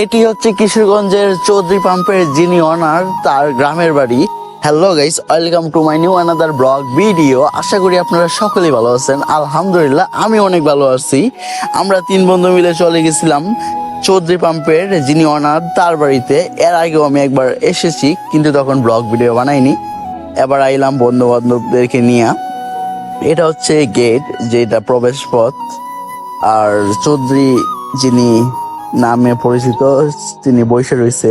এটি হচ্ছে কিশোরগঞ্জের চৌধুরী পাম্পের যিনি অনার তার গ্রামের বাড়ি। Hello guys, welcome to my new another blog video. আশা করি আপনারা সকলেই ভালো আছেন। আলহামদুলিল্লাহ আমি অনেক ভালো আছি। আমরা তিন বন্ধু মিলে চলে গেছিলাম চৌধুরী পাম্পের যিনি অনার তার বাড়িতে। এর আগেও আমি একবার এসেছি, কিন্তু তখন ব্লগ ভিডিও বানাইনি। এবার আইলাম বন্ধু বান্ধবদেরকে নিয়ে। এটা হচ্ছে গেট, যেটা প্রবেশ পথ। আর চৌধুরী যিনি নামে পরিচিত তিনি বসে রয়েছে,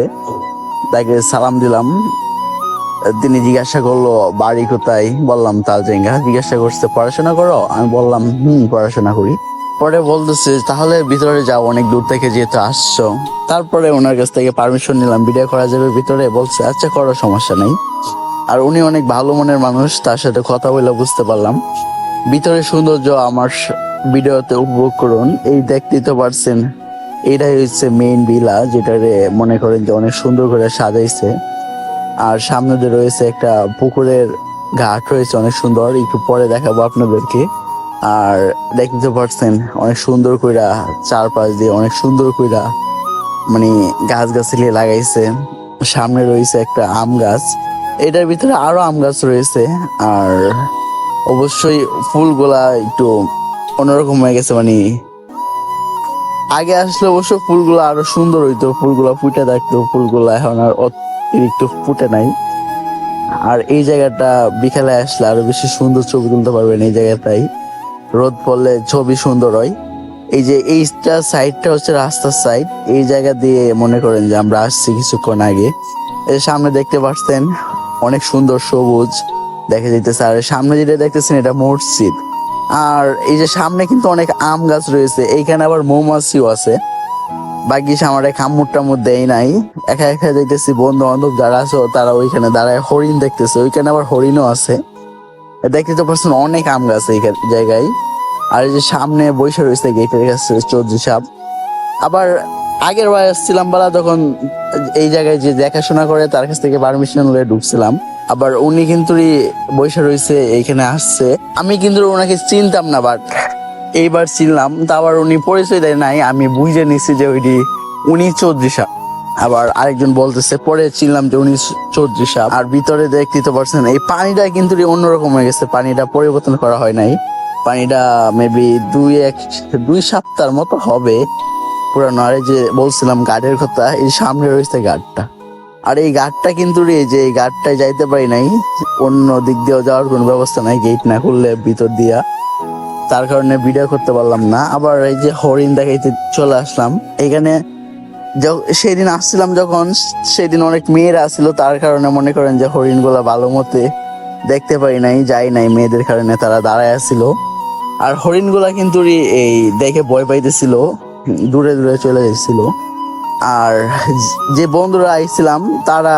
তাকে সালাম দিলাম। তিনি জিজ্ঞাসা করলো বাড়ি কোথায়, বললাম তালজেঙ্গা। জিজ্ঞাসা করছে পড়াশোনা করো, আমি বললাম পড়াশোনা করি। পরে বলতেছে তাহলে ভিতরে যাও, অনেক দূর থেকে যেহেতু আসছো। তারপরে ওনার কাছ থেকে পারমিশন নিলাম, ভিডিও করা যাবে ভিতরে। বলছে আচ্ছা করো, সমস্যা নেই। আর উনি অনেক ভালো মনের মানুষ, তার সাথে কথা বলে বুঝতে পারলাম। ভিতরে সৌন্দর্য আমার ভিডিওতে উপভোগ করুন। এই দেখতেই তো পারছেন, এটাই হচ্ছে মেইন ভিলা, যেটারে মনে করেন যে অনেক সুন্দর করে সাজাইছে। আর সামনে দিয়ে রয়েছে একটা পুকুরের ঘাট রয়েছে, অনেক সুন্দর, একটু পরে দেখাবো আপনাদেরকে। আর দেখতে পাচ্ছেন অনেক সুন্দর কইরা চারপাশ দিয়ে অনেক সুন্দর কইরা মানে গাছ গাছালি লাগাইছে। সামনে রয়েছে একটা আম গাছ, এটার ভিতরে আরো আম গাছ রয়েছে। আর অবশ্যই ফুলগুলা একটু অন্যরকম হয়ে গেছে, মানে আগে আসলে অবশ্য ফুলগুলো আরো সুন্দর হইতো, ফুলগুলো ফুটে থাকতো। ফুলগুলো এখন আর অতিরিক্ত ফুটে নাই। আর এই জায়গাটা বিকালে আসলে আরো বেশি সুন্দর ছবি তুলতে পারবেন। এই জায়গাটাই রোদ পড়লে ছবি সুন্দর হয়। এই যে এইটা সাইডটা হচ্ছে রাস্তার সাইড, এই জায়গা দিয়ে মনে করেন যে আমরা আসছি কিছুক্ষণ আগে। এই সামনে দেখতে পাচ্ছেন অনেক সুন্দর সবুজ দেখা যাইতেছে। আর সামনে যেটা দেখতেছেন এটা মসজিদ। আর এই যে সামনে কিন্তু অনেক আম গাছ রয়েছে, এইখানে আবার মৌমাছিও আছে। বাকি আমার খামুর টামুর দেয় নাই, একা একা যাইতেছি। বন্ধু বান্ধব যারা আছে তারা ওইখানে দাঁড়ায় হরিণ দেখতেছে, ওইখানে আবার হরিণও আছে। দেখতে তো পাচ্ছেন অনেক আম গাছ এই জায়গায়। আর এই যে সামনে বসে রয়েছে গেটের কাছে চৌধুরী সাহেব। আবার আগের বার আসছিলাম বলা, তখন এই জায়গায় যে দেখাশোনা করে তার কাছ থেকে পারমিশন নিয়ে ঢুকছিলাম। আবার উনি কিন্তু বসে রয়েছে এইখানে আসছে। আমি কিন্তু ওনাকে চিনতাম না, বাট এইবার চিনলাম। তা আবার উনি পরিচয় দেয় নাই, আমি বুঝে নিছি যে উনি চৌধুরী সাহেব। আবার আরেকজন বলতেছে, পরে চিনলাম যে উনি চৌধুরী সাহেব। আর ভিতরে দেখতে পারছেন এই পানিটা কিন্তু অন্যরকম হয়ে গেছে, পানিটা পরিবর্তন করা হয় নাই। পানিটা মেবি দুই সপ্তাহের মতো হবে পুরানো। আর এই যে বলছিলাম গার্ডের কথা, এই সামনে রয়েছে গার্ডটা। আর এই গার্ডটা কিন্তু যে এই গার্ডটায় যাইতে পারি নাই, অন্য দিক দিয়েও যাওয়ার কোনো ব্যবস্থা নাই, গেট না খুললে ভিতর দিয়া। তার কারণে ভিডিও করতে পারলাম না। আবার এই যে হরিণ দেখাইতে চলে আসলাম এখানে। সেদিন আসছিলাম যখন, সেদিন অনেক মেয়েরা আসছিল, তার কারণে মনে করেন যে হরিণ গুলা ভালো মতে দেখতে পারি নাই, যাই নাই মেয়েদের কারণে, তারা দাঁড়ায় আসছিল। আর হরিণ গুলা কিন্তু এই দেখে ভয় পাইতেছিল, দূরে দূরে চলে যাচ্ছিল। আর যে বন্ধুরা আইছিলাম তারা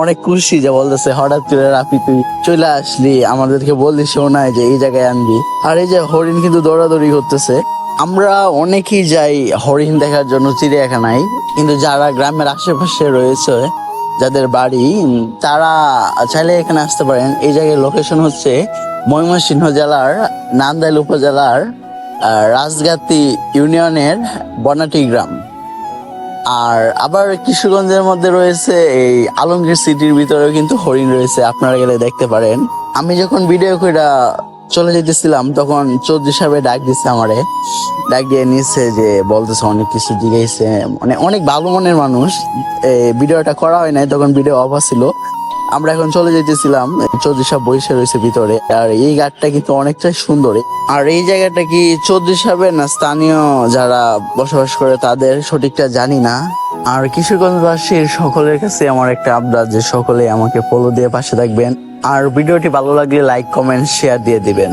অনেক খুশি, যে বলতেছে হঠাৎ করে রাফি তুই চলে আসলি, আমাদেরকে বললি শোনায় যে এই জায়গায় আনবি। আর এই যে হরিণ কিন্তু দৌড়াদৌড়ি করতেছে। আমরা অনেকেই যাই হরিণ দেখার জন্য চিড়িয়াখানায়, কিন্তু যারা গ্রামের আশেপাশে রয়েছে যাদের বাড়ি, তারা চাইলে এখানে আসতে পারেন। এই জায়গার লোকেশন হচ্ছে ময়মনসিংহ জেলার নান্দাইল উপজেলার রাজগাতি ইউনিয়নের বনাটি গ্রাম। আর আবার কিশোরগঞ্জের মধ্যে রয়েছে এই আলমগীর সিটির ভিতরেও কিন্তু হরিণ রয়েছে, আপনারা গেলে দেখতে পারেন। আমি যখন ভিডিও করে চলে যেতেছিলাম তখন চৌধুরী সাহেব ডাক দিচ্ছে আমারে, ডাক দিয়ে নিচ্ছে, যে বলতেছে অনেক কিছু জিজ্ঞাসা। মানে অনেক ভালো মনের মানুষ। ভিডিওটা করা হয় নাই, তখন ভিডিও অফ ছিল। আমরা এখন চলে যেতেছিলাম, চৌধুরী সাহেব বসে রয়েছে ভিতরে। আর এই ঘাটটা কিন্তু অনেকটাই সুন্দর। আর এই জায়গাটা কি চৌধুরী সাহেবের না স্থানীয় যারা বসবাস করে তাদের, সঠিকটা জানি না। আর কিশোরগঞ্জবাসীর সকলের কাছে আমার একটা আবদার, যে সকলে আমাকে ফলো দিয়ে পাশে থাকবেন। আর ভিডিওটি ভালো লাগলে লাইক কমেন্ট শেয়ার দিয়ে দিবেন।